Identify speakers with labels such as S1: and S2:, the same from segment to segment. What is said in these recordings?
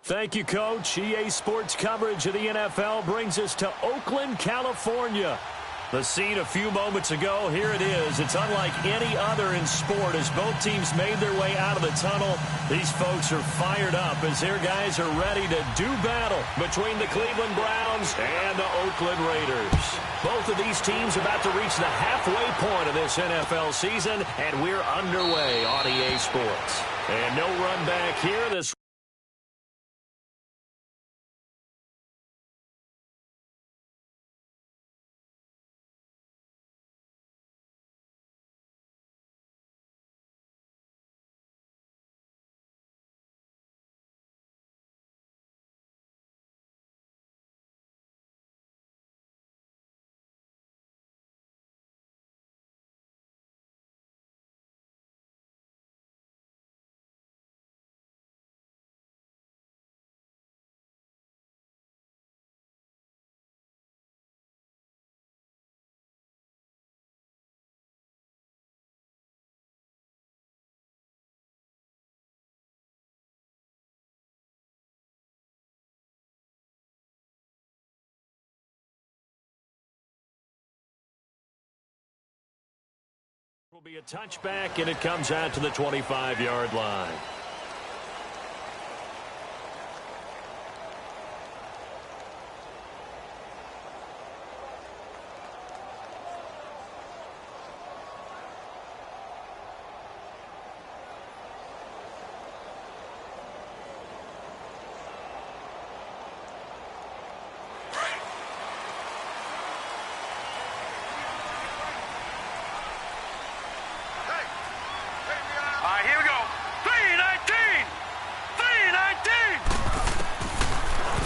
S1: Thank you, Coach. EA Sports coverage of the NFL brings us to Oakland, California. The scene a few moments ago, here it is. It's unlike any other in sport as both teams made their way out of the tunnel. These folks are fired up as their guys are ready to do battle between the Cleveland Browns and the Oakland Raiders. Both of these teams about to reach the halfway point of this NFL season, and we're underway on EA Sports. And no run back here. This will be a touchback, and it comes out to the 25-yard line.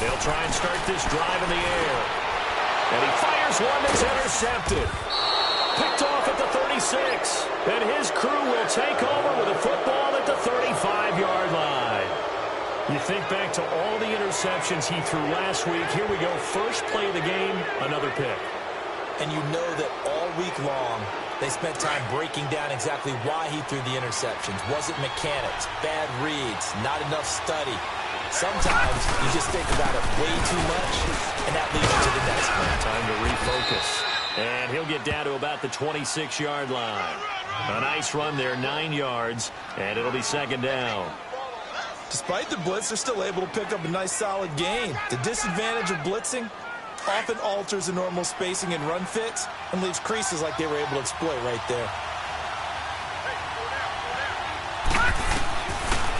S1: They'll try and start this drive in the air. And he fires one that's intercepted. Picked off at the 36. And his crew will take over with a football at the 35-yard line. You think back to all the interceptions he threw last week. Here we go. First play of the game, another pick.
S2: And you know that all week long, they spent time breaking down exactly why he threw the interceptions. Was it mechanics, bad reads, not enough study? Sometimes you just think about it way too much, and that leads you to the next one.
S1: Time to refocus. And he'll get down to about the 26-yard line. A nice run there, 9 yards, and it'll be second down.
S3: Despite the blitz, they're still able to pick up a nice solid gain. The disadvantage of blitzing often alters the normal spacing and run fits and leaves creases like they were able to exploit right there.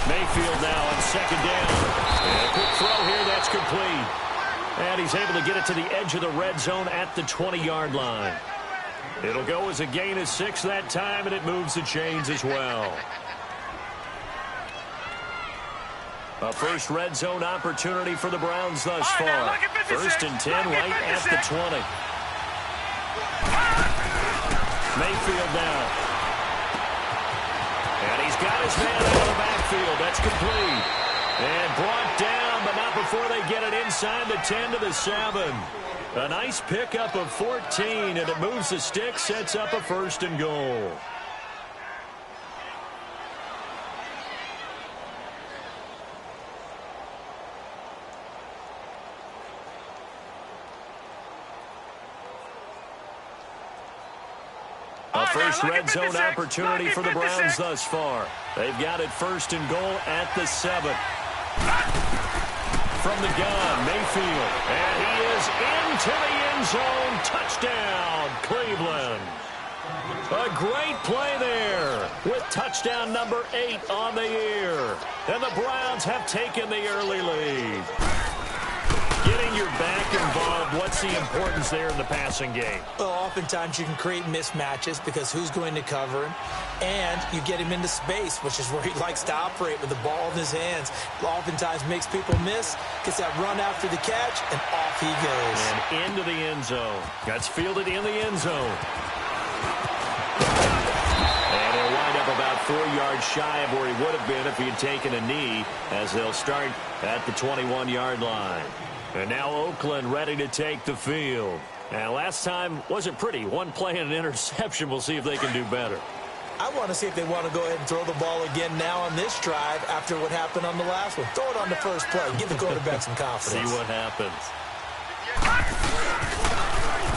S1: Mayfield now on second down. And a quick throw here, that's complete. And he's able to get it to the edge of the red zone at the 20-yard line. It'll go as a gain of 6 that time, and it moves the chains as well. A first red zone opportunity for the Browns thus far. First and 10 right at the 20. Mayfield now. And he's got his man out of the backfield. That's complete. And brought down, but not before they get it inside the 10 to the 7. A nice pickup of 14, and it moves the stick, sets up a first and goal. A first red zone opportunity for the Browns thus far. They've got it first and goal at the 7. From the gun, Mayfield. And he is into the end zone. Touchdown, Cleveland. A great play there with touchdown number 8 on the year. And the Browns have taken the early lead. Getting your back involved, what's the importance there in the passing game?
S2: Well, oftentimes you can create mismatches because who's going to cover him? And you get him into space, which is where he likes to operate with the ball in his hands. Oftentimes makes people miss, gets that run after the catch, and off he goes.
S1: And into the end zone. That's fielded in the end zone. And he'll wind up about 4 yards shy of where he would have been if he had taken a knee, as they'll start at the 21-yard line. And now Oakland ready to take the field. And last time wasn't pretty. One play and an interception. We'll see if they can do better.
S2: I want to see if they want to go ahead and throw the ball again now on this drive after what happened on the last one. Throw it on the first play. Give the quarterback some confidence.
S1: See what happens.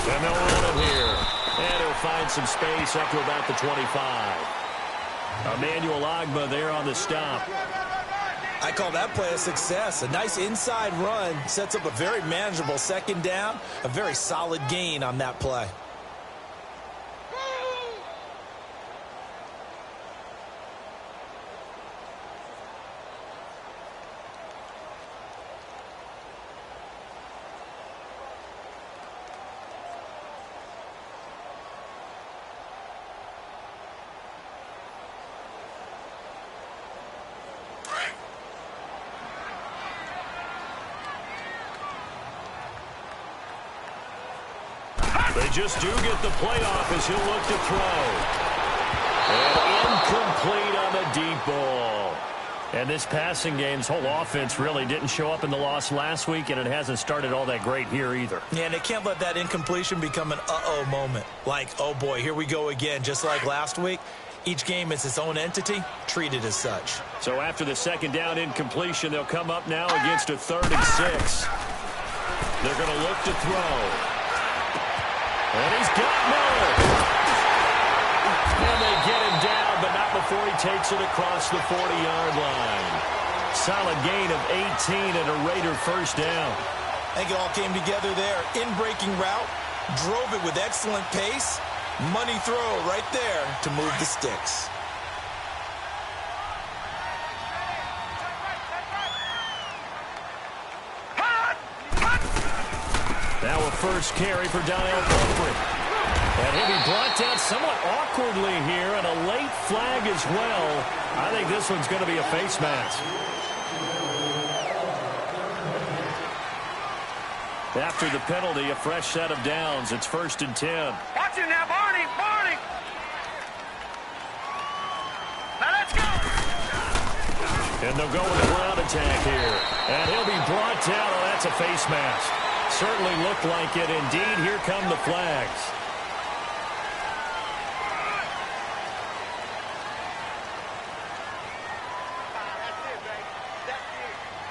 S1: And they'll run it here. And he'll find some space up to about the 25. Emmanuel Ogbah there on the stop.
S3: I call that play a success. A nice inside run sets up a very manageable second down. A very solid gain on that play.
S1: They just do get the play off as he'll look to throw. And incomplete on the deep ball. And this passing game's whole offense really didn't show up in the loss last week, and it hasn't started all that great here either.
S3: Yeah, and they can't let that incompletion become an uh-oh moment. Like, oh boy, here we go again, just like last week. Each game is its own entity, treated as such.
S1: So after the second down incompletion, they'll come up now against a 3rd and 6. They're going to look to throw. And he's got Miller. And they get him down, but not before he takes it across the 40-yard line. Solid gain of 18 and a Raider first down.
S3: I think it all came together there. In-breaking route, drove it with excellent pace. Money throw right there to move the sticks.
S1: Now a first carry for Donnell Pumphrey. And he'll be brought down somewhat awkwardly here, and a late flag as well. I think this one's going to be a face mask. After the penalty, a fresh set of downs. It's 1st and 10.
S4: Watch it now, Barney, Barney. Now let's go.
S1: And they'll go with a ground attack here. And he'll be brought down. Oh, that's a face mask. Certainly looked like it. Indeed, here come the flags.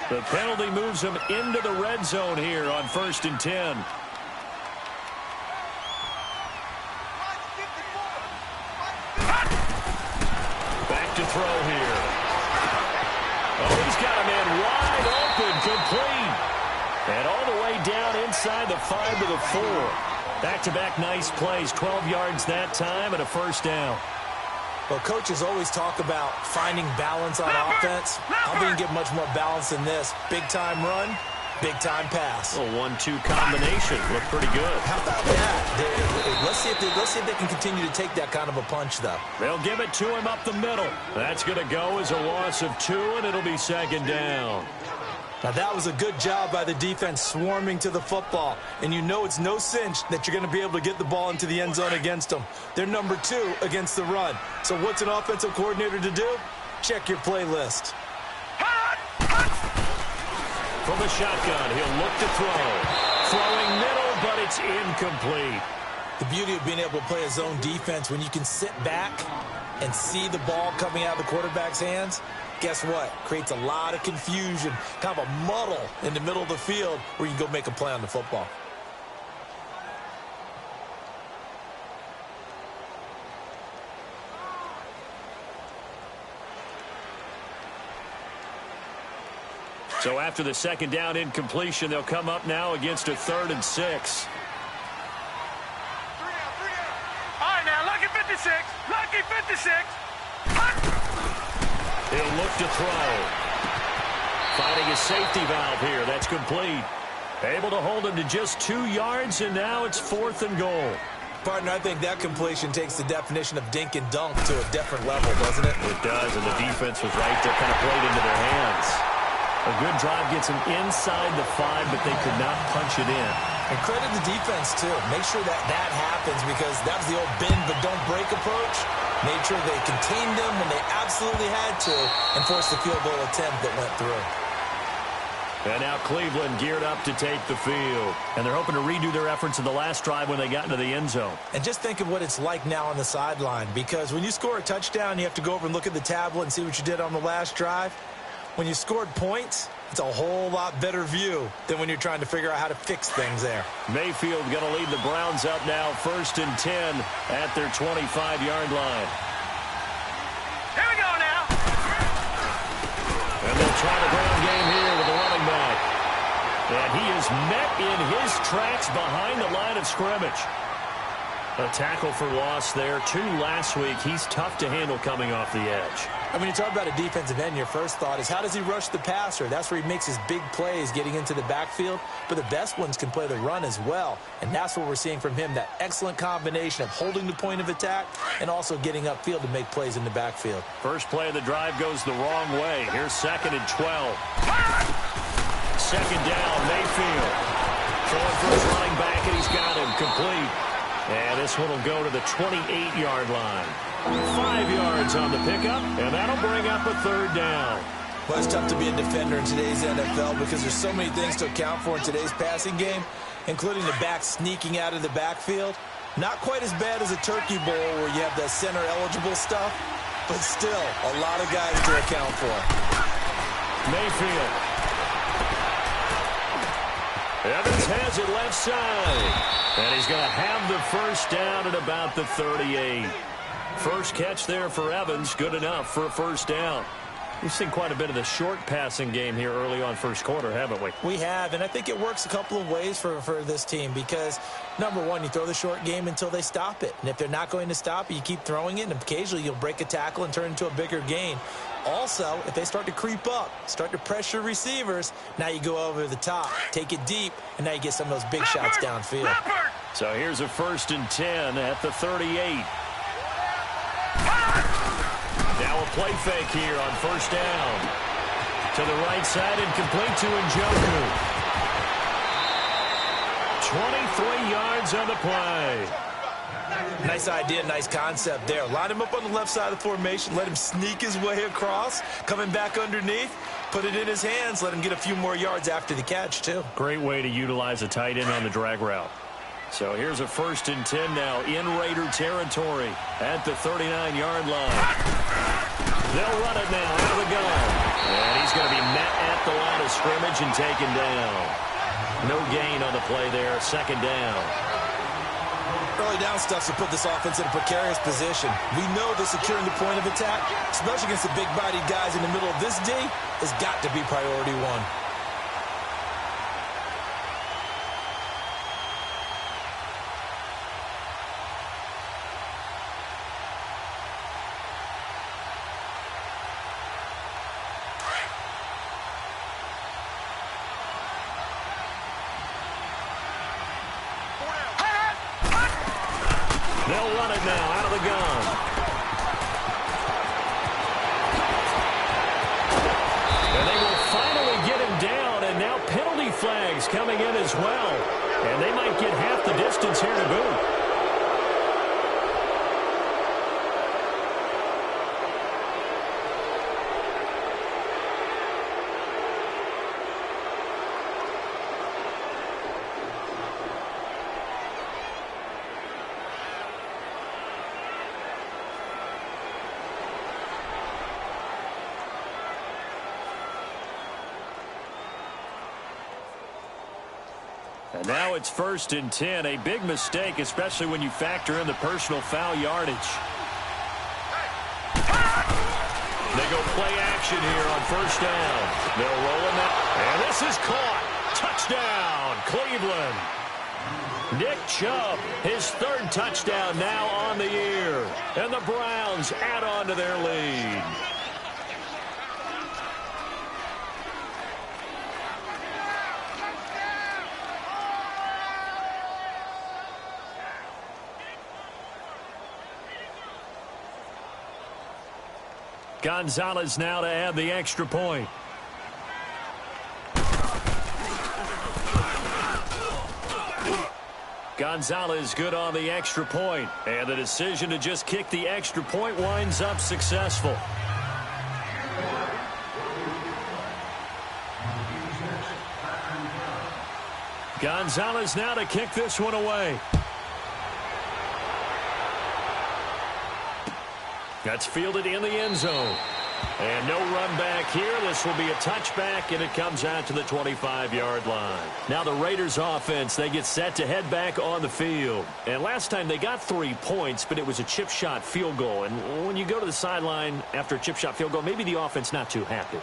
S1: The penalty moves him into the red zone here on 1st and 10. Back to throw here. Oh, he's got a man wide open, complete. And all the way down inside the 5 to the 4. Back-to-back nice plays, 12 yards that time and a first down.
S3: Well, coaches always talk about finding balance on offense. I don't think you get much more balance than this. Big-time run, big-time pass.
S1: A 1-2 combination. Looked pretty good.
S3: How about that? Let's see if they can continue to take that kind of a punch, though.
S1: They'll give it to him up the middle. That's going to go as a loss of 2, and it'll be second down.
S3: Now, that was a good job by the defense swarming to the football. And you know it's no cinch that you're going to be able to get the ball into the end zone against them. They're number 2 against the run. So what's an offensive coordinator to do? Check your playlist.
S1: From the shotgun, he'll look to throw. Throwing middle, but it's incomplete.
S3: The beauty of being able to play a zone defense when you can sit back and see the ball coming out of the quarterback's hands, guess what? Creates a lot of confusion, kind of a muddle in the middle of the field where you can go make a play on the football.
S1: So after the second down incompletion, they'll come up now against a 3rd and 6.
S4: All right, now, lucky 56. Lucky 56.
S1: He'll look to throw. Finding a safety valve here. That's complete. Able to hold him to just 2 yards, and now it's 4th and goal.
S3: Partner, I think that completion takes the definition of dink and dunk to a different level, doesn't it?
S1: It does, and the defense was right there, kind of played into their hands. A good drive gets them inside the 5, but they could not punch it in.
S3: And credit the defense, too. Make sure that happens, because that was the old bend but don't break approach. Made sure they contained them when they absolutely had to and forced the field goal attempt that went through.
S1: And now Cleveland geared up to take the field. And they're hoping to redo their efforts in the last drive when they got into the end zone.
S2: And just think of what it's like now on the sideline, because when you score a touchdown, you have to go over and look at the tablet and see what you did on the last drive. When you scored points, it's a whole lot better view than when you're trying to figure out how to fix things there.
S1: Mayfield going to lead the Browns up now, 1st and 10 at their 25-yard line.
S4: Here we go now.
S1: And they'll try the ground game here with the running back. And he is met in his tracks behind the line of scrimmage. A tackle for loss there. 2 last week. He's tough to handle coming off the edge.
S2: And when you talk about a defensive end, your first thought is, how does he rush the passer? That's where he makes his big plays getting into the backfield. But the best ones can play the run as well. And that's what we're seeing from him, that excellent combination of holding the point of attack and also getting upfield to make plays in the backfield.
S1: First play of the drive goes the wrong way. Here's 2nd and 12. 2nd down, Mayfield. Throwing for his running back, and he's got him complete. And this one will go to the 28-yard line. 5 yards on the pickup, and that'll bring up a 3rd down.
S2: Well, it's tough to be a defender in today's NFL because there's so many things to account for in today's passing game, including the back sneaking out of the backfield. Not quite as bad as a turkey bowl where you have the center-eligible stuff, but still a lot of guys to account for.
S1: Mayfield. Evans has it left side. And he's going to have the 1st down at about the 38. First catch there for Evans. Good enough for a 1st down. We've seen quite a bit of the short passing game here early on first quarter, haven't we?
S2: We have, and I think it works a couple of ways for this team because, number one, you throw the short game until they stop it. And if they're not going to stop it, you keep throwing it, and occasionally you'll break a tackle and turn it into a bigger gain. Also, if they start to creep up, start to pressure receivers, now you go over the top, take it deep, and now you get some of those big shots downfield.
S1: So here's a 1st and 10 at the 38. Now a play fake here on 1st down. To the right side and complete to Njoku. 23 yards on the play.
S2: Nice idea, nice concept there. Line him up on the left side of the formation, let him sneak his way across, coming back underneath, put it in his hands, let him get a few more yards after the catch, too.
S1: Great way to utilize a tight end on the drag route. So here's a 1st and 10 now in Raider territory at the 39-yard line. They'll run it now out of the gun. And he's going to be met at the line of scrimmage and taken down. No gain on the play there, 2nd down.
S2: Early down stuff to put this offense in a precarious position. We know that securing the point of attack, especially against the big-bodied guys in the middle of this D, has got to be priority one.
S1: They'll run it now out of the gun. And they will finally get him down, and now penalty flags coming in as well. And they might get half the distance here to boot. And now it's 1st and 10. A big mistake, especially when you factor in the personal foul yardage. They go play action here on 1st down. They'll roll him out. And this is caught. Touchdown, Cleveland. Nick Chubb, his 3rd touchdown now on the year. And the Browns add on to their lead. Gonzalez now to add the extra point. Gonzalez good on the extra point. And the decision to just kick the extra point winds up successful. Gonzalez now to kick this one away. That's fielded in the end zone. And no run back here. This will be a touchback, and it comes out to the 25-yard line. Now the Raiders offense, they get set to head back on the field. And last time they got 3 points, but it was a chip shot field goal. And when you go to the sideline after a chip shot field goal, maybe the offense not too happy.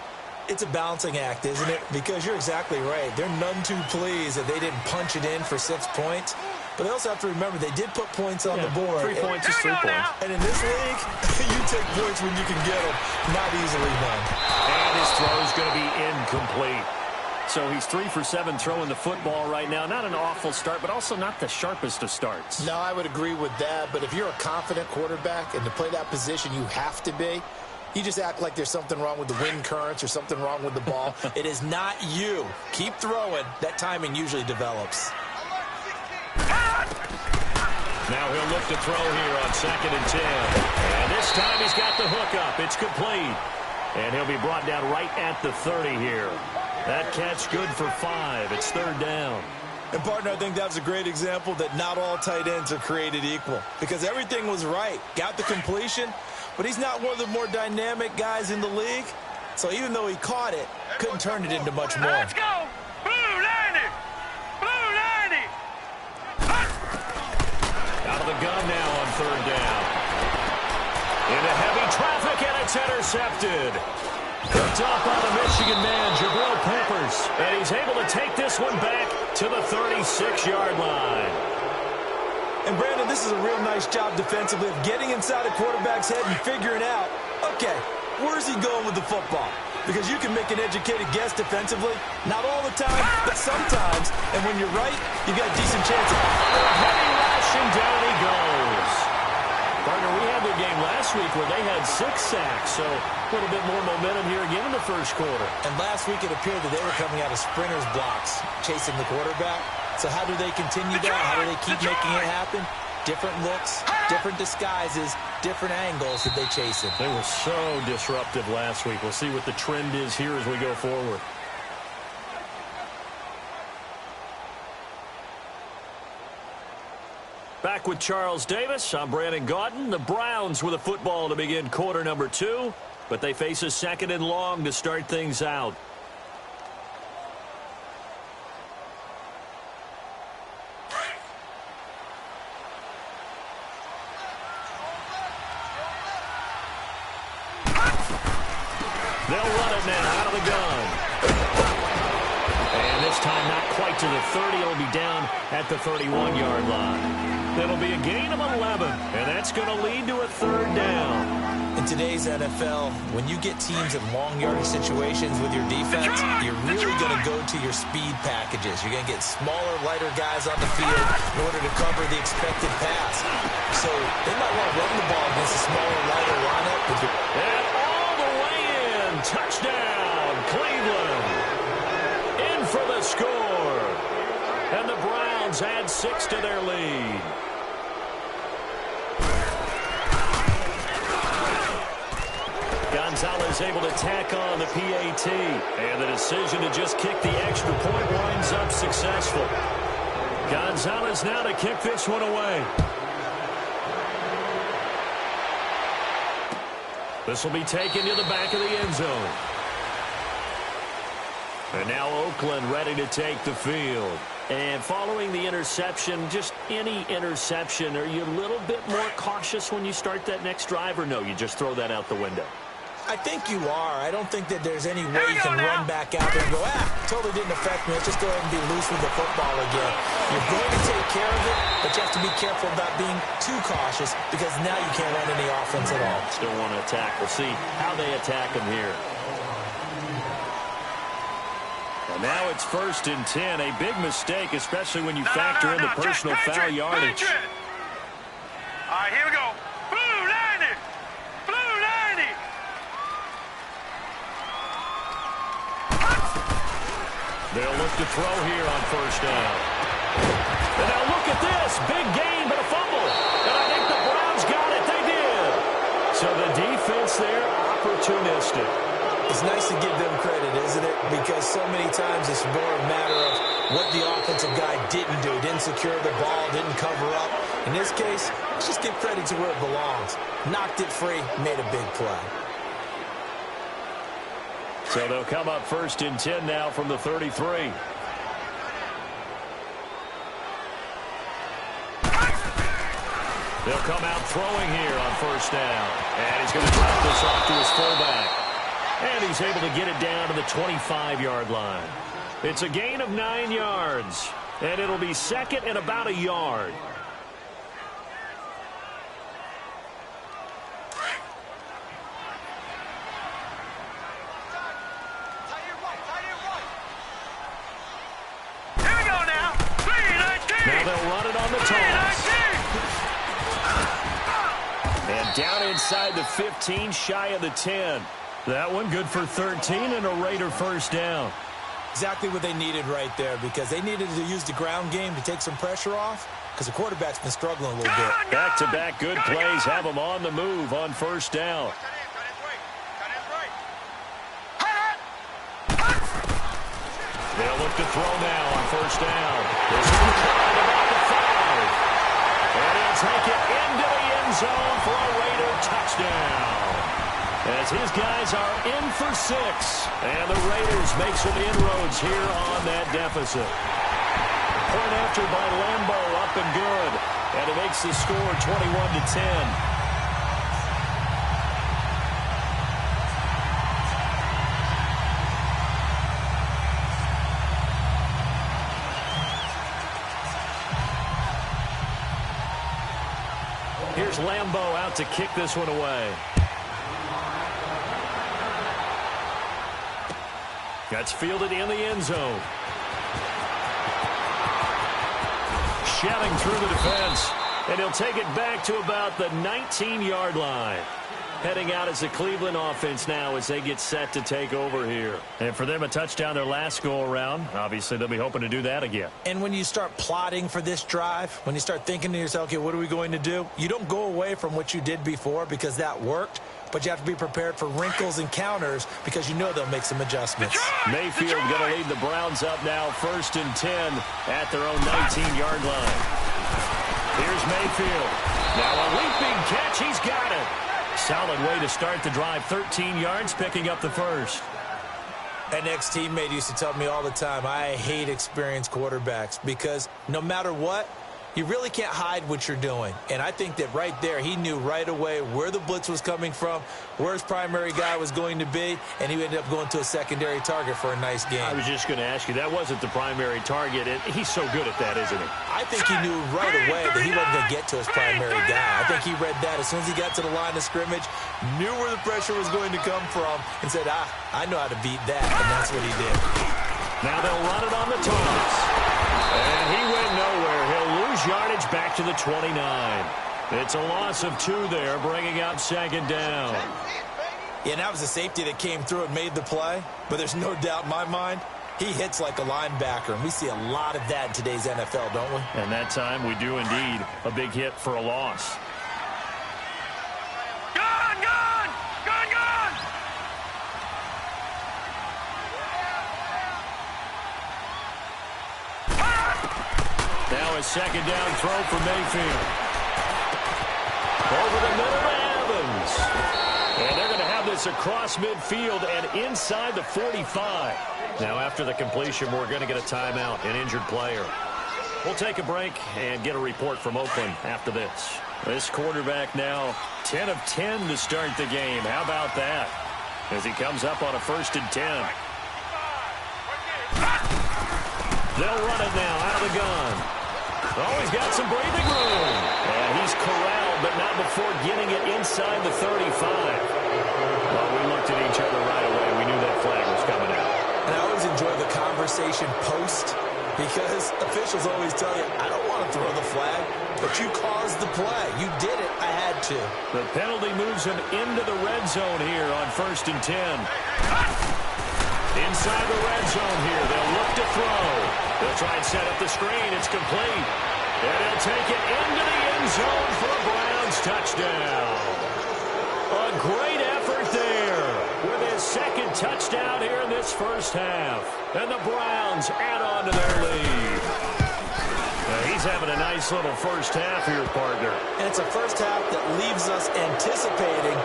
S2: It's a balancing act, isn't it? Because you're exactly right. They're none too pleased that they didn't punch it in for 6 points. But they also have to remember they did put points on the board.
S1: 3 points is 3 points.
S2: And in this league, you take points when you can get them. Not easily done.
S1: And his throw is going to be incomplete. So he's 3 for 7 throwing the football right now. Not an awful start, but also not the sharpest of starts.
S5: No, I would agree with that. But if you're a confident quarterback and to play that position, you have to be. You just act like there's something wrong with the wind currents or something wrong with the ball.
S2: It is not you. Keep throwing. That timing usually develops.
S1: Now he'll look to throw here on 2nd and 10. And this time he's got the hook up. It's complete. And he'll be brought down right at the 30 here. That catch good for 5. It's 3rd down.
S3: And, partner, I think that was a great example that not all tight ends are created equal. Because everything was right. Got the completion, but he's not one of the more dynamic guys in the league. So even though he caught it, couldn't turn it into much more.
S4: Let's go! Blue 90! Blue 90!
S1: Out of the gun now on 3rd down. Into heavy traffic, and it's intercepted. Picked off by the Michigan man, Jabril Peppers. And he's able to take this one back to the 36-yard line.
S3: And, Brandon, this is a real nice job defensively of getting inside a quarterback's head and figuring out, okay, where's he going with the football? Because you can make an educated guess defensively. Not all the time, but sometimes. And when you're right, you got a decent chance of
S1: heavy rush, and down he goes. Partner, we had their game last week where they had 6 sacks, so a little bit more momentum here again in the first quarter.
S2: And last week it appeared that they were coming out of sprinters blocks, chasing the quarterback. So how do they continue that? How do they keep making it happen? Different looks, different disguises, different angles that they chase it.
S1: They were so disruptive last week. We'll see what the trend is here as we go forward. Back with Charles Davis. I'm Brandon Gaudin. The Browns with a football to begin quarter number 2, but they face a 2nd and long to start things out. They'll run it now out of the gun. And this time not quite to the 30. It'll be down at the 31-yard line. That'll be a gain of 11, and that's going to lead to a 3rd down.
S2: In today's NFL, when you get teams in long yardage situations with your defense, you're really going to go to your speed packages. You're going to get smaller, lighter guys on the field in order to cover the expected pass. So they might want to run the ball against a smaller, lighter lineup.
S1: And all the way in. Touchdown, Cleveland. In for the score. And the Browns add 6 to their lead. Gonzalez able to tack on the PAT. And the decision to just kick the extra point winds up successful. Gonzalez now to kick this one away. This will be taken to the back of the end zone. And now Oakland ready to take the field. And following the interception, just any interception, are you a little bit more cautious when you start that next drive, or no, you just throw that out the window?
S2: I think you are. I don't think that there's any way you can run back out there and go, totally didn't affect me. Let's just go ahead and be loose with the football again. You're going to take care of it, but you have to be careful about being too cautious because now you can't run any offense at all.
S1: Still want to attack. We'll see how they attack them here. And now it's 1st and 10. A big mistake, especially when you factor in the personal foul yardage.
S4: All right, here we go. Blue 90! Blue 90!
S1: They'll look to throw here on 1st down. And now look at this. Big gain, but a fumble. And I think the Browns got it. They did. So the defense there, opportunistic.
S2: Is
S5: It's nice to give them credit, isn't it? Because so many times it's more a matter of what the offensive guy didn't do. Didn't secure the ball, didn't cover up. In this case, let's just give credit to where it belongs. Knocked it free, made a big play.
S1: So they'll come up 1st and 10 now from the 33. They'll come out throwing here on 1st down. And he's going to drop this off to his fullback. And he's able to get it down to the 25-yard line. It's a gain of 9 yards. And it'll be 2nd and about a yard.
S4: Here we go now. 3-19.
S1: Now they'll run it on the toss. And down inside the 15, shy of the 10. That one good for 13 and a Raider 1st down.
S5: Exactly what they needed right there, because they needed to use the ground game to take some pressure off, because the quarterback's been struggling a little bit.
S1: Back-to-back good plays have them on the move on 1st down. They'll look to throw now on 1st down. This is about the 5. And he'll take it into the end zone for a Raider touchdown. As his guys are in for 6. And the Raiders make some inroads here on that deficit. Point after by Lambo, up and good. And it makes the score 21-10. Here's Lambo out to kick this one away. That's fielded in the end zone. Shelling through the defense. And he'll take it back to about the 19-yard line. Heading out as the Cleveland offense now as they get set to take over here. And for them, a touchdown their last go-around. Obviously, they'll be hoping to do that again.
S5: And when you start plotting for this drive, when you start thinking to yourself, okay, what are we going to do? You don't go away from what you did before because that worked, but you have to be prepared for wrinkles and counters because you know they'll make some adjustments.
S1: Mayfield going to lead the Browns up now 1st and 10 at their own 19-yard line. Here's Mayfield. Now a leaping catch. He's got it. Solid way to start the drive. 13 yards, picking up the 1st.
S5: An ex-teammate used to tell me all the time, I hate experienced quarterbacks because no matter what, you really can't hide what you're doing. And I think that right there, he knew right away where the blitz was coming from, where his primary guy was going to be, and he ended up going to a secondary target for a nice game.
S1: I was just going to ask you, that wasn't the primary target. He's so good at that, isn't he?
S5: I think he knew right away that he wasn't going to get to his primary guy. I think he read that as soon as he got to the line of scrimmage, knew where the pressure was going to come from, and said, I know how to beat that, and that's what he did.
S1: Now they'll run it on the toss. And he went nowhere. He'll lose yardage back to the 29. It's a loss of 2 there, bringing up 2nd down.
S5: Yeah, and that was a safety that came through and made the play, but there's no doubt in my mind, he hits like a linebacker, and we see a lot of that in today's NFL, don't we?
S1: And that time we do indeed a big hit for a loss. Now a 2nd down throw for Mayfield. Over the middle to Evans. And they're going to have this across midfield and inside the 45. Now after the completion, we're going to get a timeout, an injured player. We'll take a break and get a report from Oakland after this. This quarterback now 10 of 10 to start the game. How about that? As he comes up on a 1st and 10. They'll run it now out of the gun. Oh, he's got some breathing room. And he's corralled, but not before getting it inside the 35. Well, we looked at each other right away. We knew that flag was coming out.
S5: And I always enjoy the conversation post because officials always tell you, I don't want to throw the flag, but you caused the play. You did it. I had to.
S1: The penalty moves him into the red zone here on 1st and 10. Inside the red zone here. They'll look to throw. They'll try and set up the screen. It's complete. And he'll take it into the end zone for a Browns touchdown. A great effort there with his 2nd touchdown here in this first half. And the Browns add on to their lead. He's having a nice little first half here, partner.
S5: And it's a first half that leaves us anticipating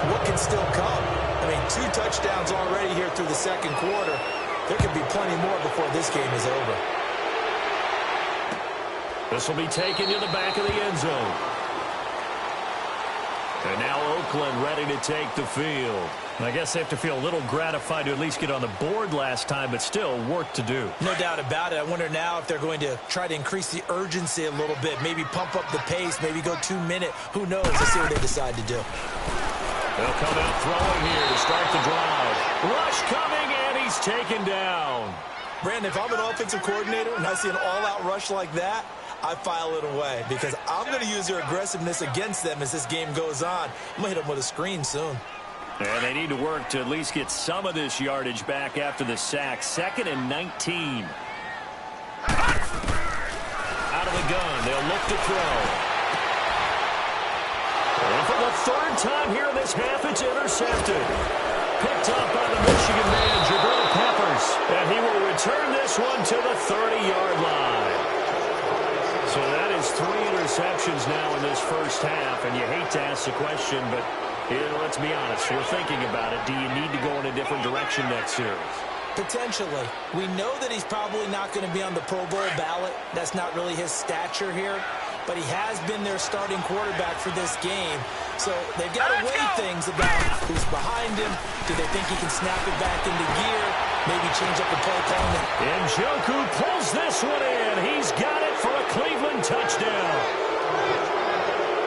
S5: what can still come. I mean, 2 touchdowns already here through the second quarter. There could be plenty more before this game is over.
S1: This will be taken to the back of the end zone. And now Oakland ready to take the field. I guess they have to feel a little gratified to at least get on the board last time, but still work to do.
S5: No doubt about it. I wonder now if they're going to try to increase the urgency a little bit, maybe pump up the pace, maybe go 2-minute. Who knows? Let's see what they decide to do.
S1: They'll come out throwing here to start the drive. Rush coming, and he's taken down.
S5: Brandon, if I'm an offensive coordinator and I see an all-out rush like that, I file it away because I'm going to use their aggressiveness against them as this game goes on. I'm going to hit them with a screen soon.
S1: And they need to work to at least get some of this yardage back after the sack. 2nd and 19. Out of the gun, they'll look to throw. And for the 3rd time here in this half, it's intercepted. Picked up by the Michigan man, Jabril Peppers. And he will return this one to the 30-yard line. So that is 3 interceptions now in this first half, and you hate to ask the question, but let's be honest, we're thinking about it. Do you need to go in a different direction next series?
S5: Potentially. We know that he's probably not going to be on the Pro Bowl ballot. That's not really his stature here, but he has been their starting quarterback for this game. So they've got to weigh things about who's behind him. Do they think he can snap it back into gear? Maybe change up the play calling.
S1: Njoku pulls this one in. He's got it for a Cleveland touchdown.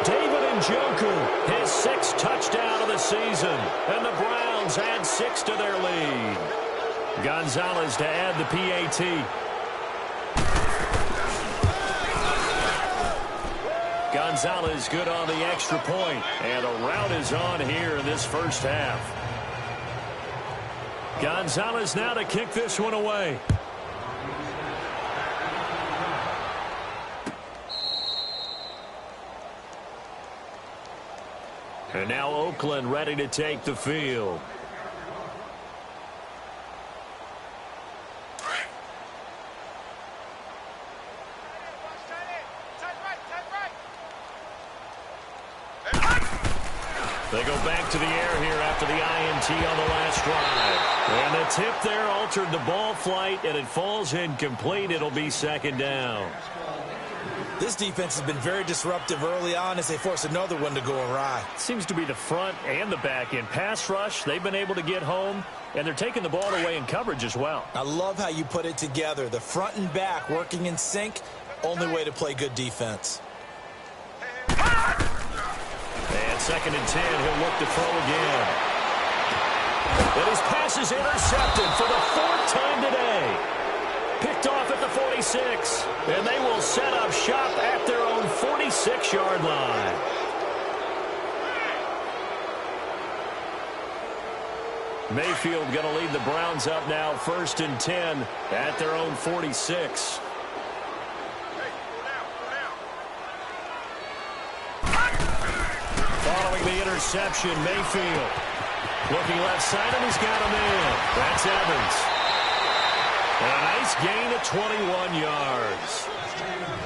S1: David Njoku, his 6th touchdown of the season. And the Browns add 6 to their lead. Gonzalez to add the PAT. Gonzalez good on the extra point. And a rout is on here in this first half. Gonzalez now to kick this one away. And now Oakland ready to take the field. They go back to the air here after the INT on the last drive. And the tip there altered the ball flight, and it falls incomplete. It'll be 2nd down.
S5: This defense has been very disruptive early on as they force another one to go awry.
S1: Seems to be the front and the back end. Pass rush, they've been able to get home, and they're taking the ball away in coverage as well.
S5: I love how you put it together. The front and back working in sync, only way to play good defense.
S1: And 2nd and 10, he'll look to throw again. And his pass is intercepted for the 4th time today. Picked off at the 46. And they will set up shop at their own 46-yard line. Mayfield going to lead the Browns up now 1st and 10 at their own 46. Following the interception, Mayfield looking left side, and he's got him in. That's Evans. And a nice gain of 21 yards.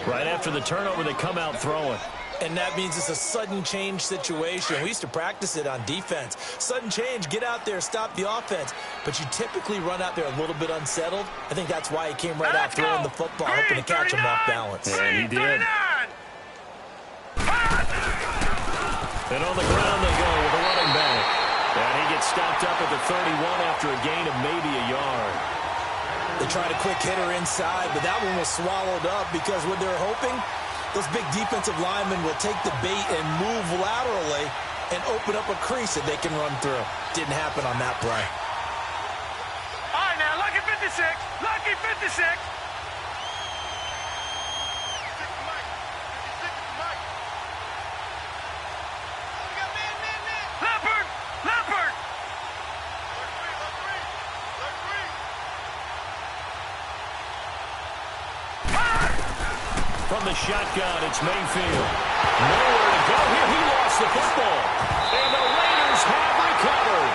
S1: Right after the turnover, they come out throwing.
S5: And that means it's a sudden change situation. We used to practice it on defense. Sudden change, get out there, stop the offense. But you typically run out there a little bit unsettled. I think that's why he came right out throwing the football, hoping to catch him off balance.
S1: And he did. And on the ground they go with a running back. And he gets stopped up at the 31 after a gain of maybe a yard.
S5: They tried a quick hitter inside, but that one was swallowed up because what they're hoping, those big defensive linemen will take the bait and move laterally and open up a crease that they can run through. Didn't happen on that play.
S4: All right, now, lucky 56. Lucky 56. Leopard! Leopard!
S1: From the shotgun, it's Mayfield. Nowhere to go here. He lost the football. And the Raiders have recovered.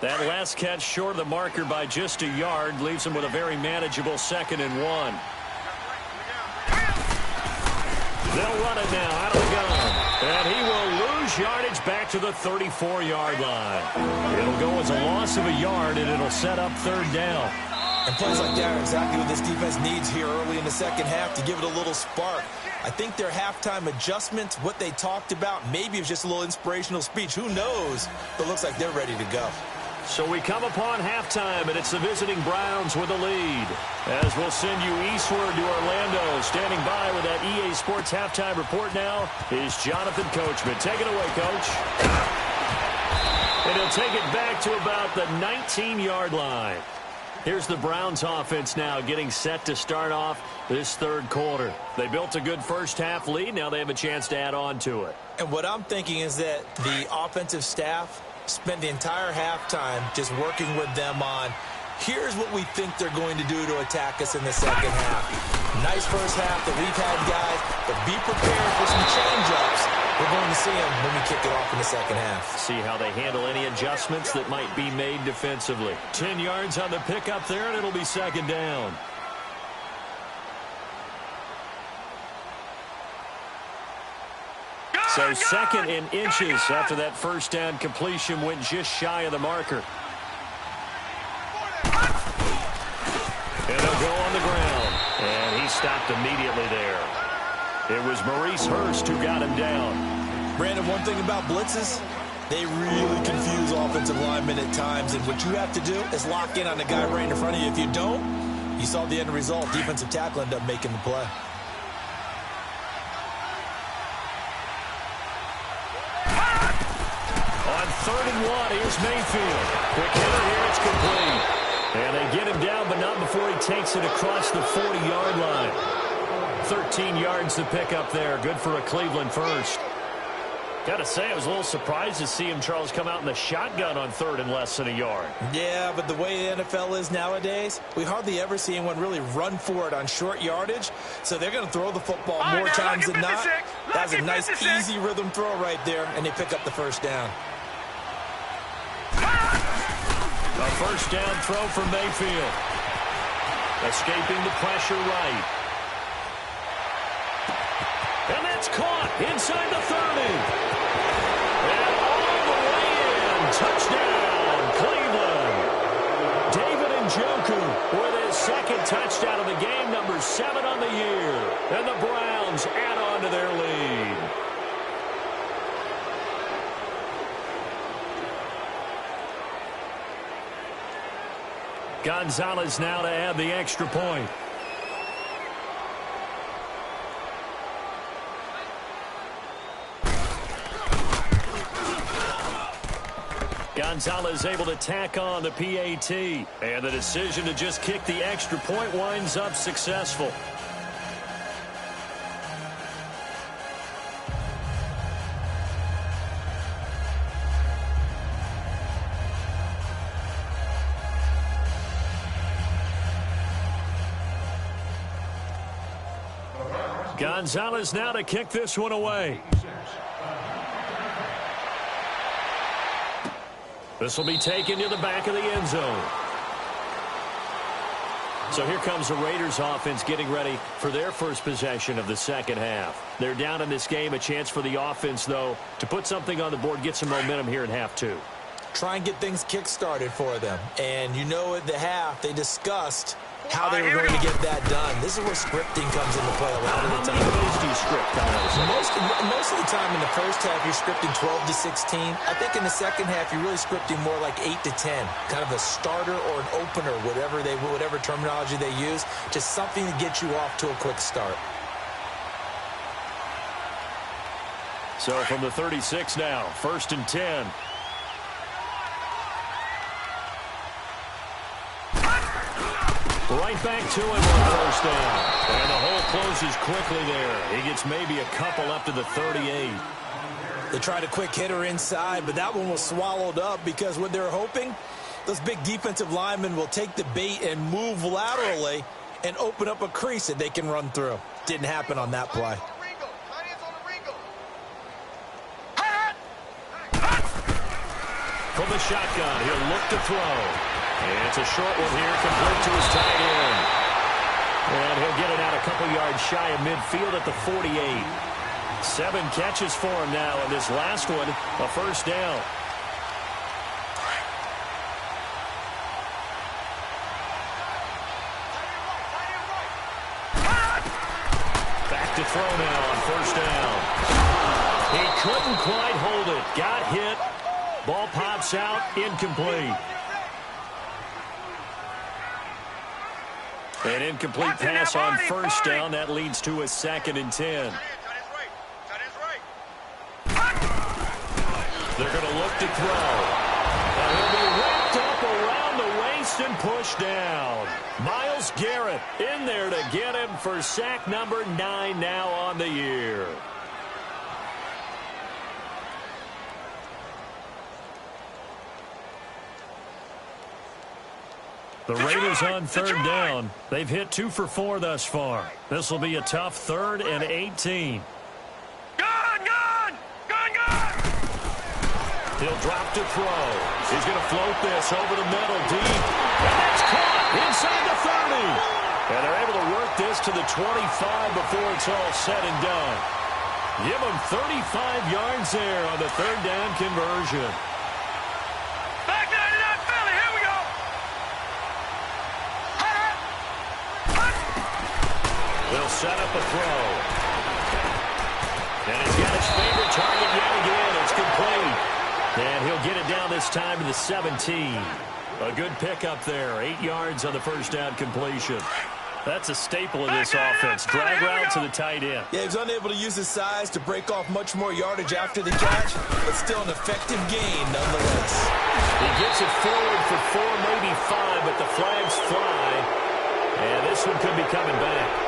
S1: That last catch short of the marker by just a yard leaves him with a very manageable 2nd and 1. They'll run it now out of the gun. And he will lose yardage back to the 34-yard line. It'll go as a loss of a yard, and it'll set up 3rd down.
S5: And plays like that are exactly what this defense needs here early in the second half to give it a little spark. I think their halftime adjustments, what they talked about, maybe it was just a little inspirational speech. Who knows? But it looks like they're ready to go.
S1: So we come upon halftime, and it's the visiting Browns with the lead. As we'll send you eastward to Orlando. Standing by with that EA Sports halftime report now is Jonathan Coachman. Take it away, Coach. And he'll take it back to about the 19-yard line. Here's the Browns offense now getting set to start off this 3rd quarter. They built a good first-half lead. Now they have a chance to add on to it.
S5: And what I'm thinking is that the offensive staff spend the entire halftime just working with them on, here's what we think they're going to do to attack us in the second half. Nice first half that we've had, guys, but be prepared for some change-ups. We're going to see them when we kick it off in the second half.
S1: See how they handle any adjustments that might be made defensively. 10 yards on the pickup there, and it'll be 2nd down. So 2nd and inches after that first down completion went just shy of the marker. And they'll go on the ground. And he stopped immediately there. It was Maurice Hurst who got him down.
S5: Brandon, one thing about blitzes, they really confuse offensive linemen at times. And what you have to do is lock in on the guy right in front of you. If you don't, you saw the end result. Defensive tackle ended up making the play.
S1: On 3rd and 1, here's Mayfield. Quick hitter here, it's complete. And they get him down, but not before he takes it across the 40-yard line. 13 yards to pick up there. Good for a Cleveland first. Got to say, I was a little surprised to see him, Charles, come out in the shotgun on 3rd and less than a yard.
S5: Yeah, but the way the NFL is nowadays, we hardly ever see anyone really run for it on short yardage. So they're going to throw the football more times than not. That's a nice, easy rhythm throw right there, and they pick up the first down.
S1: A first down throw for Mayfield. Escaping the pressure right. And that's caught inside the 30. And all the way in. Touchdown, Cleveland. David Njoku with his 2nd touchdown of the game, number 7 on the year. And the Browns add on to their lead. Gonzalez now to add the extra point. Gonzalez able to tack on the PAT. And the decision to just kick the extra point winds up successful. Gonzalez now to kick this one away. This will be taken to the back of the end zone. So here comes the Raiders offense getting ready for their first possession of the second half. They're down in this game. A chance for the offense, though, to put something on the board, get some momentum here in half 2.
S5: Try and get things kick-started for them. And you know at the half, they discussed how they were going to get that done. This is where scripting comes into play a lot of the time.
S1: How many plays do you script?
S5: Most of the time in the first half, you're scripting 12 to 16. I think in the second half, you're really scripting more like 8 to 10. Kind of a starter or an opener, whatever terminology they use. Just something to get you off to a quick start.
S1: So from the 36 now, 1st and 10. Right back to him on first down. And the hole closes quickly there. He gets maybe a couple up to the 38.
S5: They tried a quick hitter inside, but that one was swallowed up because what they're hoping, those big defensive linemen will take the bait and move laterally and open up a crease that they can run through. Didn't happen on that play.
S1: From the shotgun, he'll look to throw. And it's a short one here, complete to his tight end. And he'll get it out a couple yards shy of midfield at the 48. 7 catches for him now, and this last one, a first down. Back to throw now on first down. He couldn't quite hold it. Got hit. Ball pops out, incomplete. An incomplete pass on first down. That leads to a 2nd and 10. They're going to look to throw. And he'll be wrapped up around the waist and pushed down. Myles Garrett in there to get him for sack number 9 now on the year. The Raiders on third down. They've hit 2 for 4 thus far. This will be a tough 3rd and 18. He'll drop to throw. He's going to float this over the middle deep. And that's caught inside the 30. And they're able to work this to the 25 before it's all said and done. Give him 35 yards there on the 3rd down conversion.
S4: Back 99 Philly, here we go.
S1: They'll set up a throw. And he's got his favorite target yet again. It's complete. And he'll get it down this time to the 17. A good pickup there. 8 yards on the first down completion. That's a staple of this offense. Drag route to the tight end.
S5: Yeah, he's unable to use his size to break off much more yardage after the catch, but still an effective gain nonetheless.
S1: He gets it forward for 4, maybe 5, but the flags fly. And this one could be coming back.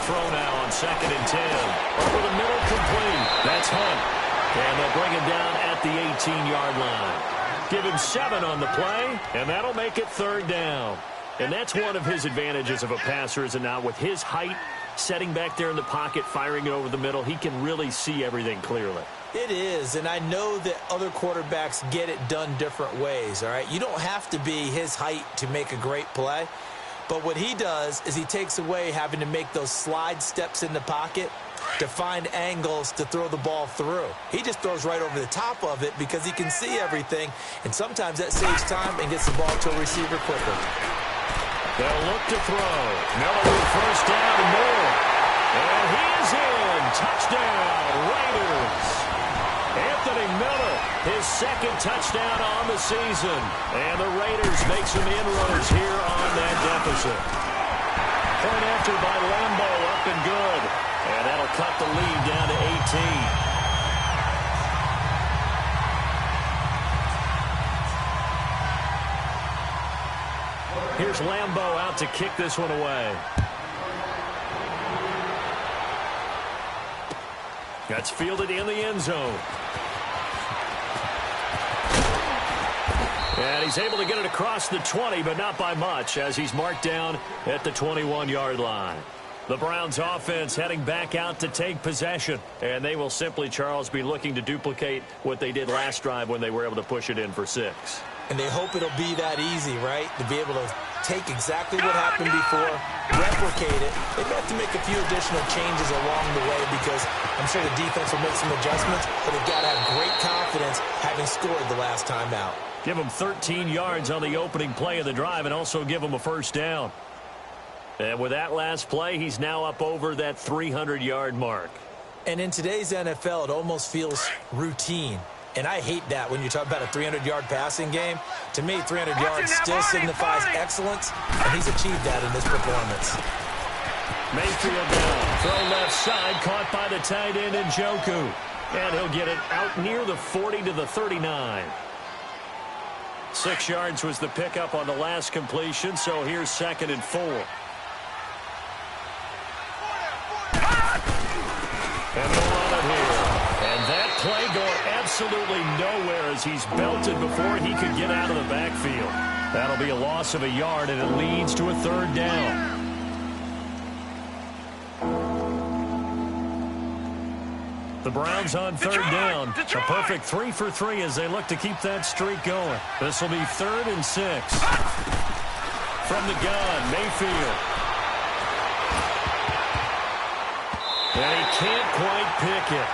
S1: Throw now on 2nd and 10. Over the middle, complete. That's Hunt. And they'll bring him down at the 18-yard line. Give him 7 on the play, and that'll make it 3rd down. And that's one of his advantages of a passer, is it not? With his height, setting back there in the pocket, firing it over the middle, he can really see everything clearly.
S5: It is, and I know that other quarterbacks get it done different ways, all right? You don't have to be his height to make a great play. But what he does is he takes away having to make those slide steps in the pocket to find angles to throw the ball through. He just throws right over the top of it because he can see everything, and sometimes that saves time and gets the ball to a receiver quicker.
S1: They'll look to throw. Miller with first down and more. And he is in. Touchdown, Raiders. Anthony Miller, his 2nd touchdown on the season. And the Raiders make some inroads here on that deficit. Point after by Lambo, up and good. And that'll cut the lead down to 18. Here's Lambo out to kick this one away. That's fielded in the end zone. And he's able to get it across the 20, but not by much, as he's marked down at the 21-yard line. The Browns offense heading back out to take possession. And they will simply, Charles, be looking to duplicate what they did last drive when they were able to push it in for 6.
S5: And they hope it'll be that easy, right? To be able to take exactly what happened before, replicate it. They may have to make a few additional changes along the way because I'm sure the defense will make some adjustments, but they've got to have great confidence having scored the last time out.
S1: Give him 13 yards on the opening play of the drive and also give him a first down. And with that last play, he's now up over that 300-yard mark.
S5: And in today's NFL, it almost feels routine. And I hate that when you talk about a 300-yard passing game. To me, 300 yards still signifies excellence, and he's achieved that in this performance.
S1: Mayfield down, throw left side, caught by the tight end Njoku. And he'll get it out near the 40 to the 39. 6 yards was the pickup on the last completion, so here's 2nd and 4. And they'll run it here. And that play going absolutely nowhere as he's belted before he could get out of the backfield. That'll be a loss of a yard, and it leads to a third down. The Browns on third down. A perfect 3 for 3 as they look to keep that streak going. This will be 3rd and 6. From the gun, Mayfield. And he can't quite pick it.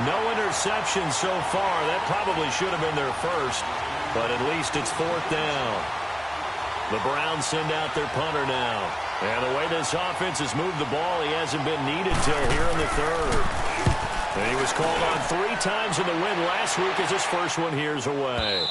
S1: No interception so far. That probably should have been their first, but at least it's 4th down. The Browns send out their punter now. And the way this offense has moved the ball, he hasn't been needed to here in the third. And he was called on 3 times in the win last week as his first one here's away.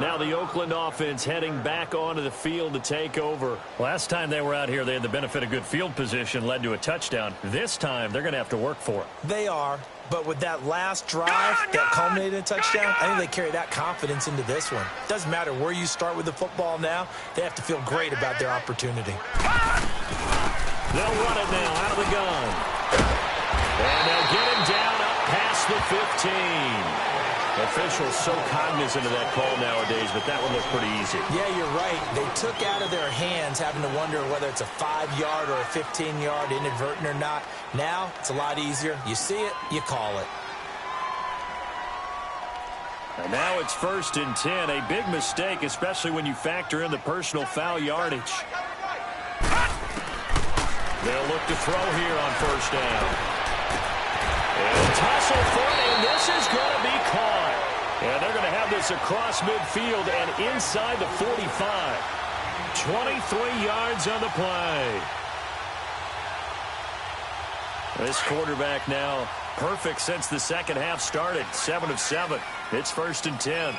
S1: Now the Oakland offense heading back onto the field to take over. Last time they were out here, they had the benefit of good field position, led to a touchdown. This time, they're going to have to work for it.
S5: They are, but with that last drive that culminated in a touchdown, I think they carry that confidence into this one. Doesn't matter where you start with the football now, they have to feel great about their opportunity.
S1: They'll run it now out of the gun. And they'll get him down up past the 15. Officials so cognizant of that call nowadays, but that one looked pretty easy.
S5: Yeah, you're right. They took out of their hands having to wonder whether it's a 5-yard or a 15-yard, inadvertent or not. Now, it's a lot easier. You see it, you call it.
S1: And now it's 1st and 10. A big mistake, especially when you factor in the personal foul yardage. They'll look to throw here on 1st down. And tussle for it, and this is going to be caught. And they're going to have this across midfield and inside the 45. 23 yards on the play. This quarterback now perfect since the second half started. 7 of 7. It's 1st and 10.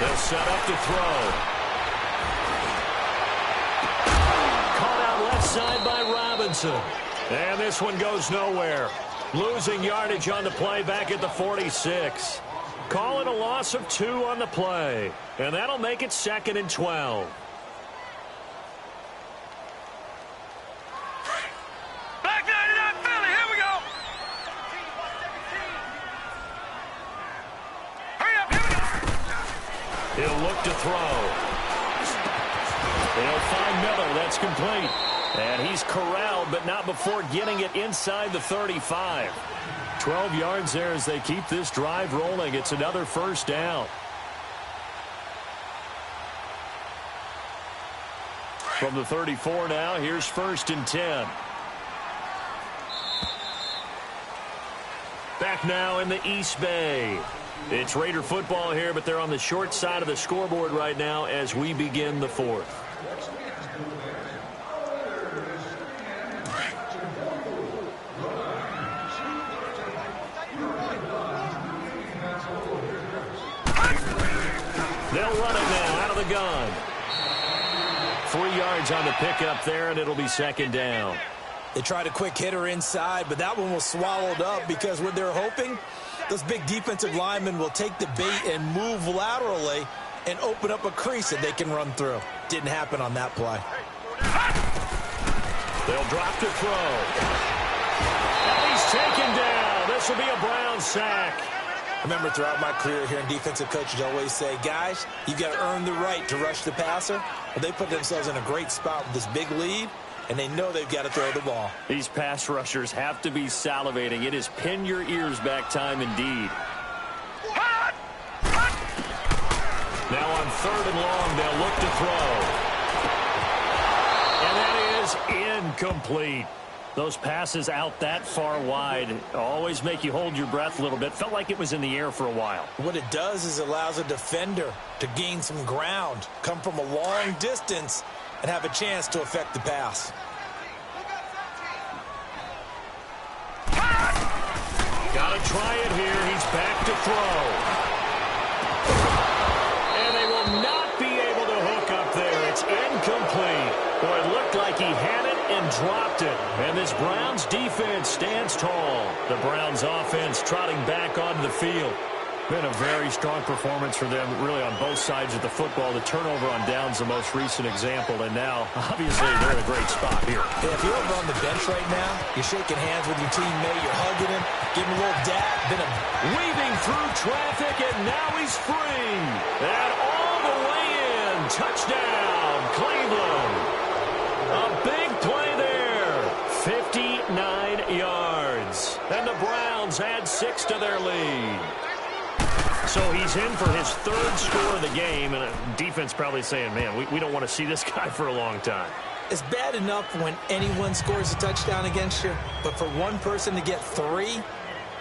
S1: They'll set up to throw. Side by Robinson. And this one goes nowhere. Losing yardage on the play back at the 46. Call it a loss of 2 on the play. And that'll make it 2nd and 12.
S4: Back 99 Philly, here we go. Hurry up, here we go.
S1: He'll look to throw. They'll find Miller. That's complete. And he's corralled, but not before getting it inside the 35. 12 yards there as they keep this drive rolling. It's another 1st down. From the 34 now, here's 1st and 10. Back now in the East Bay. It's Raider football here, but they're on the short side of the scoreboard right now as we begin the 4th. They'll run it now out of the gun. 3 yards on the pickup there, and it'll be 2nd down.
S5: They tried a quick hitter inside, but that one was swallowed up because what they're hoping, those big defensive linemen will take the bait and move laterally and open up a crease that they can run through. Didn't happen on that play.
S1: They'll drop to throw. And he's taken down. This will be a Brown sack.
S5: I remember throughout my career hearing defensive coaches always say, guys, you've got to earn the right to rush the passer. Well, they put themselves in a great spot with this big lead, and they know they've got to throw the ball.
S1: These pass rushers have to be salivating. It is pin your ears back time indeed. Now on 3rd and long, they'll look to throw. And that is incomplete. Those passes out that far wide always make you hold your breath a little bit. Felt like it was in the air for a while.
S5: What it does is it allows a defender to gain some ground, come from a long distance, and have a chance to affect the pass.
S1: Got to try it here. He's back to throw. And they will not be able to hook up there. It's incomplete. Boy, it looked like he had it and dropped it. And this Browns defense stands tall. The Browns offense trotting back onto the field. Been a very strong performance for them, really, on both sides of the football. The turnover on downs, the most recent example, and now, obviously, they're in a great spot here.
S5: Yeah, if you're over on the bench right now, you're shaking hands with your teammate, you're hugging him, giving him a little dab.
S1: Weaving through traffic, and now he's free. And all the way in. Touchdown, Cleveland. A big play there. 59 yards. And the Browns add 6 to their lead. So he's in for his 3rd score of the game, and defense probably saying, man, we don't want to see this guy for a long time.
S5: It's bad enough when anyone scores a touchdown against you, but for one person to get 3,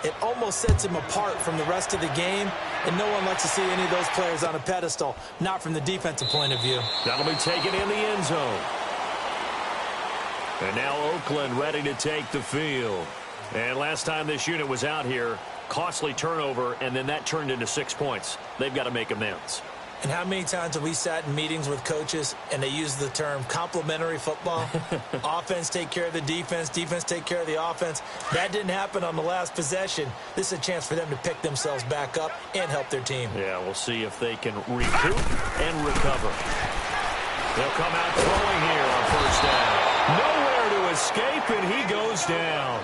S5: it almost sets him apart from the rest of the game, and no one likes to see any of those players on a pedestal, not from the defensive point of view.
S1: That'll be taken in the end zone. And now Oakland ready to take the field. And last time this unit was out here, costly turnover, and then that turned into 6 points. They've got to make amends.
S5: And how many times have we sat in meetings with coaches and they use the term complementary football? Offense take care of the defense, defense take care of the offense. That didn't happen on the last possession. This is a chance for them to pick themselves back up and help their team.
S1: Yeah, we'll see if they can recoup and recover. They'll come out throwing here on 1st down. Nowhere to escape, and he goes down.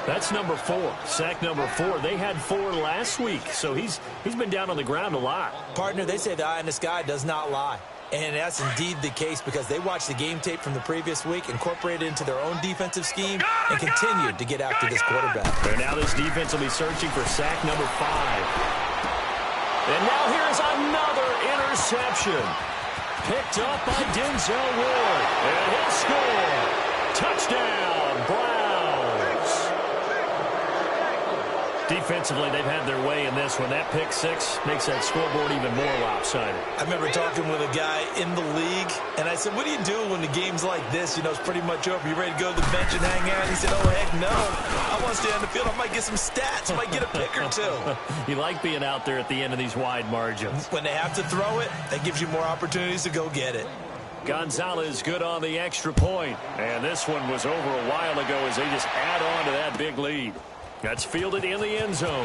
S1: That's number 4, sack number 4. They had 4 last week, so he's been down on the ground a lot.
S5: Partner, they say the eye in the sky does not lie. And that's indeed the case because they watched the game tape from the previous week, incorporated it into their own defensive scheme, and continued to get after this quarterback.
S1: And now this defense will be searching for sack number 5. And now here's another interception. Picked up by Denzel Ward. And he'll score. Touchdown, Browns. Defensively, they've had their way in this one. That pick 6 makes that scoreboard even more lopsided.
S5: I remember talking with a guy in the league, and I said, what do you do when the game's like this? You know, it's pretty much over. You ready to go to the bench and hang out? And he said, oh, heck no. I want to stay on the field. I might get some stats. I might get a pick or 2.
S1: You like being out there at the end of these wide margins.
S5: When they have to throw it, that gives you more opportunities to go get it.
S1: Gonzalez good on the extra point. And this one was over a while ago as they just add on to that big lead. That's fielded in the end zone. And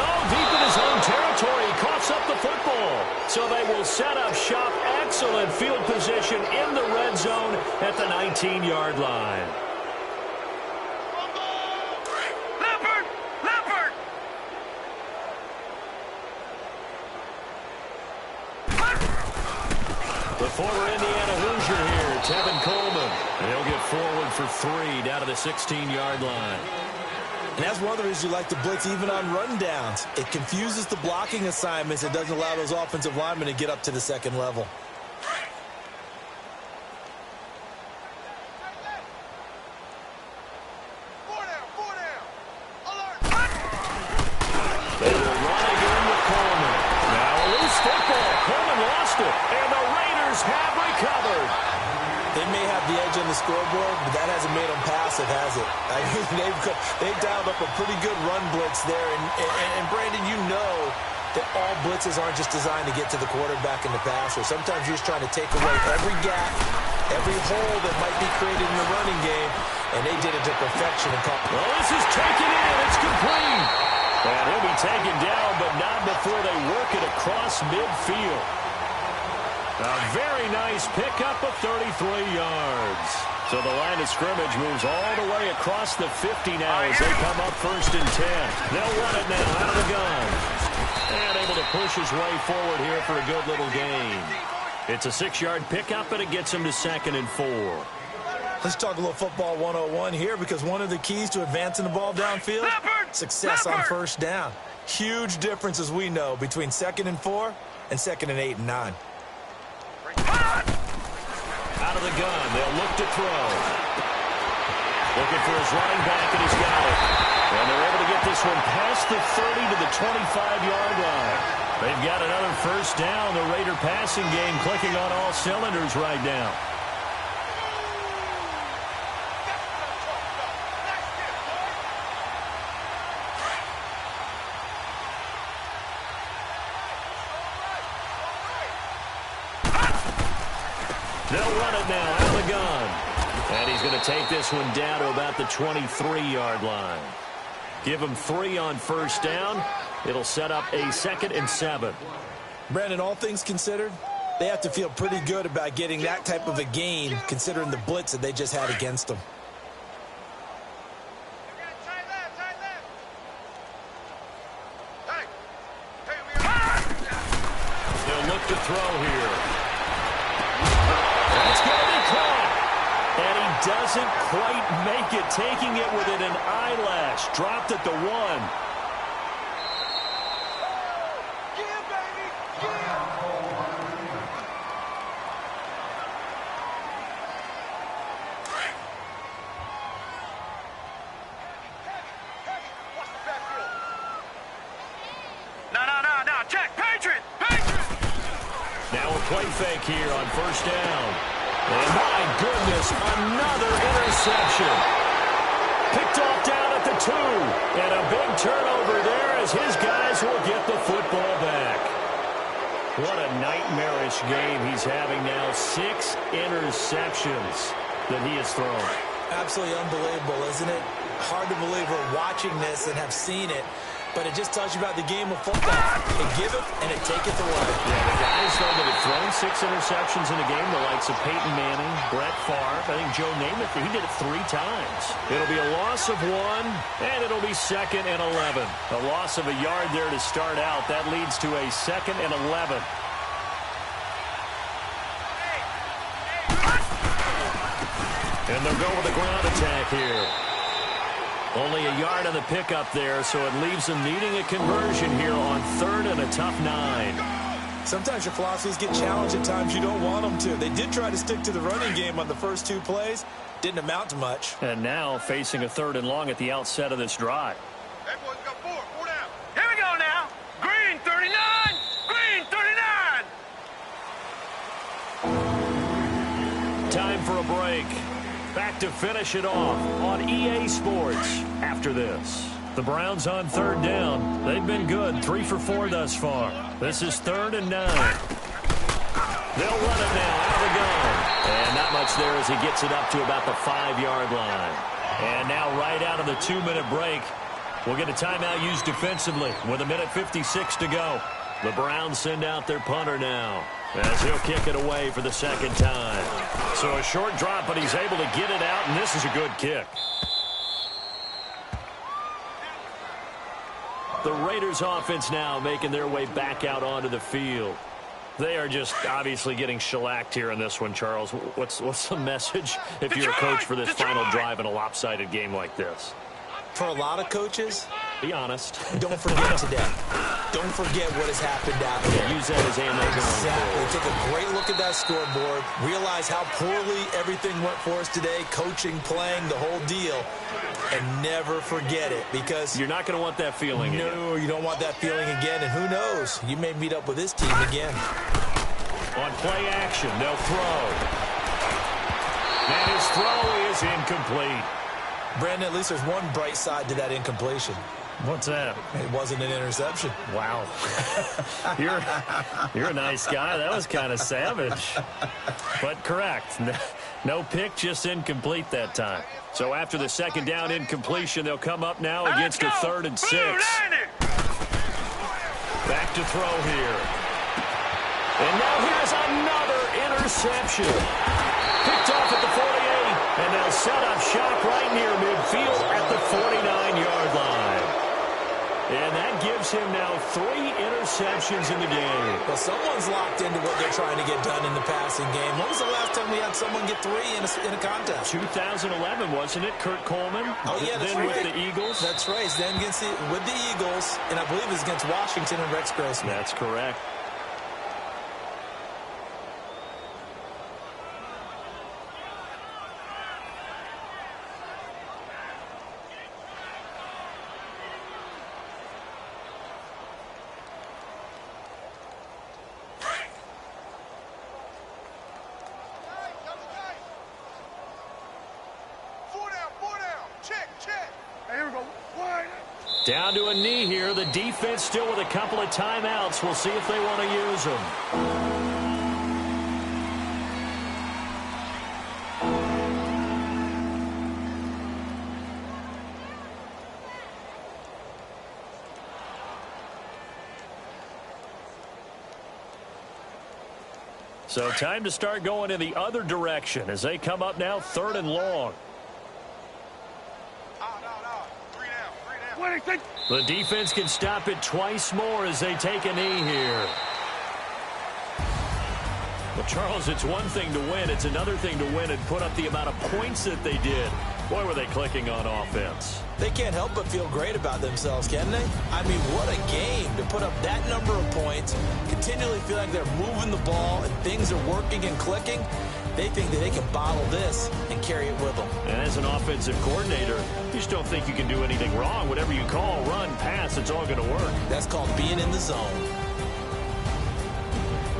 S1: all deep in his own territory, he coughs up the football. So they will set up shop. Excellent field position in the red zone at the 19-yard line.
S4: Leopard!
S1: The former Indiana Hoosier here, Tevin Coleman. And he'll get forward for 3 down to the 16-yard line.
S5: And that's one of the reasons you like to blitz even on rundowns. It confuses the blocking assignments. It doesn't allow those offensive linemen to get up to the second level.
S1: They will run again with Coleman. Now a loose football. Coleman lost it. And the Raiders have recovered.
S5: They may have the edge on the scoreboard, but that hasn't made them passive, has it? I mean, they've dialed up a pretty good run blitz there. And Brandon, you know that all blitzes aren't just designed to get to the quarterback and the passer. Sometimes you're just trying to take away every gap, every hole that might be created in the running game, and they did it to perfection.
S1: Well, this is taken in. It's complete. And he'll be taken down, but not before they work it across midfield. A very nice pickup of 33 yards. So the line of scrimmage moves all the way across the 50 now as they come up 1st and 10. They'll run it now out of the gun. And able to push his way forward here for a good little gain. It's a 6-yard pickup, and it gets him to 2nd and 4.
S5: Let's talk a little football 101 here, because one of the keys to advancing the ball downfield, success on 1st down. Huge difference, as we know, between 2nd and 4 and 2nd and 8 and 9.
S1: Out of the gun, they'll look to throw. Looking for his running back, and he's got it. And they're able to get this one past the 30 to the 25-yard line. They've got another 1st down. The Raider passing game clicking on all cylinders right now. They'll run it now out of the gun. And he's going to take this one down to about the 23-yard line. Give him 3 on first down. It'll set up a 2nd and 7.
S5: Brandon, all things considered, they have to feel pretty good about getting that type of a gain considering the blitz that they just had against them.
S1: They'll look to throw here. That's going to be caught. And he doesn't quite make it, taking it within an eyelash. Dropped at the 1. Play fake here on first down. And my goodness, another interception. Picked off down at the 2. And a big turnover there as his guys will get the football back. What a nightmarish game he's having now. 6 interceptions that he has thrown.
S5: Absolutely unbelievable, isn't it? Hard to believe we're watching this and have seen it. But it just tells you about the game of football. It giveth and it taketh away.
S1: Yeah, the guys, though, that have thrown 6 interceptions in a game, the likes of Peyton Manning, Brett Favre, I think Joe Namath, he did it 3 times. It'll be a loss of 1, and it'll be 2nd and 11. A loss of a yard there to start out. That leads to a 2nd and 11. And they'll go with a ground attack here. Only a yard on the pickup there, so it leaves them needing a conversion here on 3rd and a tough 9.
S5: Sometimes your philosophies get challenged at times you don't want them to. They did try to stick to the running game on the first 2 plays. Didn't amount to much.
S1: And now facing a 3rd and long at the outset of this drive.
S4: Hey, boys, got 4 down. Here we go now. Green 39. Green 39.
S1: Time for a break. Back to finish it off on EA Sports after this. The Browns on 3rd down. They've been good, 3 for 4 thus far. This is 3rd and 9. They'll run it now out of the gun. And not much there as he gets it up to about the 5-yard line. And now right out of the 2-minute break, we'll get a timeout used defensively with 1:56 to go. The Browns send out their punter now as he'll kick it away for the 2nd time. So a short drop, but he's able to get it out, and this is a good kick. The Raiders offense now making their way back out onto the field. They are just obviously getting shellacked here in this one, Charles. What's the message if you're a coach for this final drive in a lopsided game like this?
S5: For a lot of coaches,
S1: be honest.
S5: Don't forget today. Don't forget what has happened out there.
S1: Use that as ammo.
S5: Exactly. Take a great look at that scoreboard. Realize how poorly everything went for us today. Coaching, playing, the whole deal. And never forget it, because
S1: you're not going to want that feeling again.
S5: No, you don't want that feeling again. And who knows? You may meet up with this team again.
S1: On play action, they'll throw. And his throw is incomplete.
S5: Brandon, at least there's one bright side to that incompletion.
S1: What's that?
S5: It wasn't an interception.
S1: Wow. You're a nice guy. That was kind of savage. But correct. No pick, just incomplete that time. So after the 2nd down incompletion, they'll come up now against a 3rd and 6. Back to throw here. And now here's another interception. Picked off at the 48. And they'll set up shop right near midfield at the 49-yard line. And that gives him now 3 interceptions in the game.
S5: Well, someone's locked into what they're trying to get done in the passing game. When was the last time we had someone get 3 in a contest?
S1: 2011, wasn't it? Kurt Coleman?
S5: Oh, yeah, that's
S1: then
S5: right.
S1: With the Eagles?
S5: That's right. Then with the Eagles, and I believe it was against Washington and Rex Grossman.
S1: That's correct. Down to a knee here. The defense still with a couple of timeouts. We'll see if they want to use them. So time to start going in the other direction as they come up now 3rd and long. The defense can stop it twice more as they take a knee here. Well, Charles, it's one thing to win. It's another thing to win and put up the amount of points that they did. Boy, were they clicking on offense.
S5: They can't help but feel great about themselves, can they? I mean, what a game to put up that number of points, continually feel like they're moving the ball and things are working and clicking. They think that they can bottle this and carry it with them.
S1: And as an offensive coordinator, you just don't think you can do anything wrong. Whatever you call, run, pass, it's all going to work.
S5: That's called being in the zone.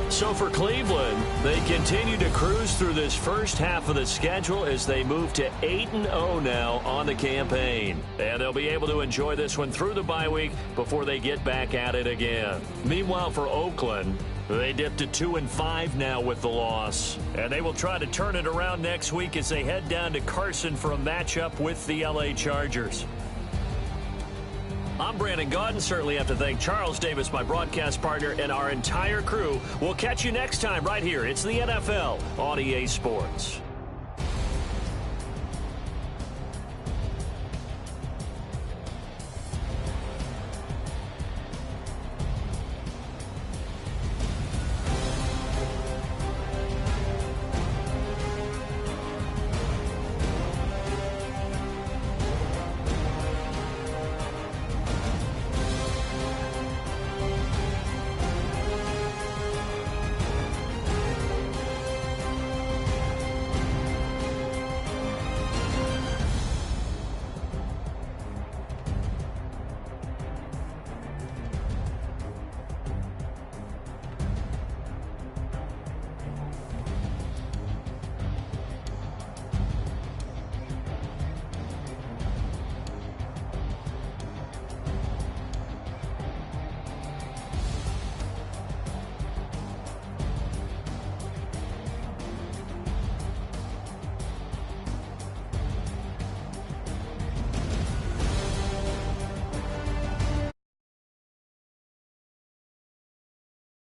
S1: So for Cleveland, they continue to cruise through this first half of the schedule as they move to 8-0 now on the campaign. And they'll be able to enjoy this one through the bye week before they get back at it again. Meanwhile, for Oakland, they dipped to 2-5 now with the loss. And they will try to turn it around next week as they head down to Carson for a matchup with the LA Chargers. I'm Brandon Gaudin. Certainly have to thank Charles Davis, my broadcast partner, and our entire crew. We'll catch you next time right here. It's the NFL on EA Sports.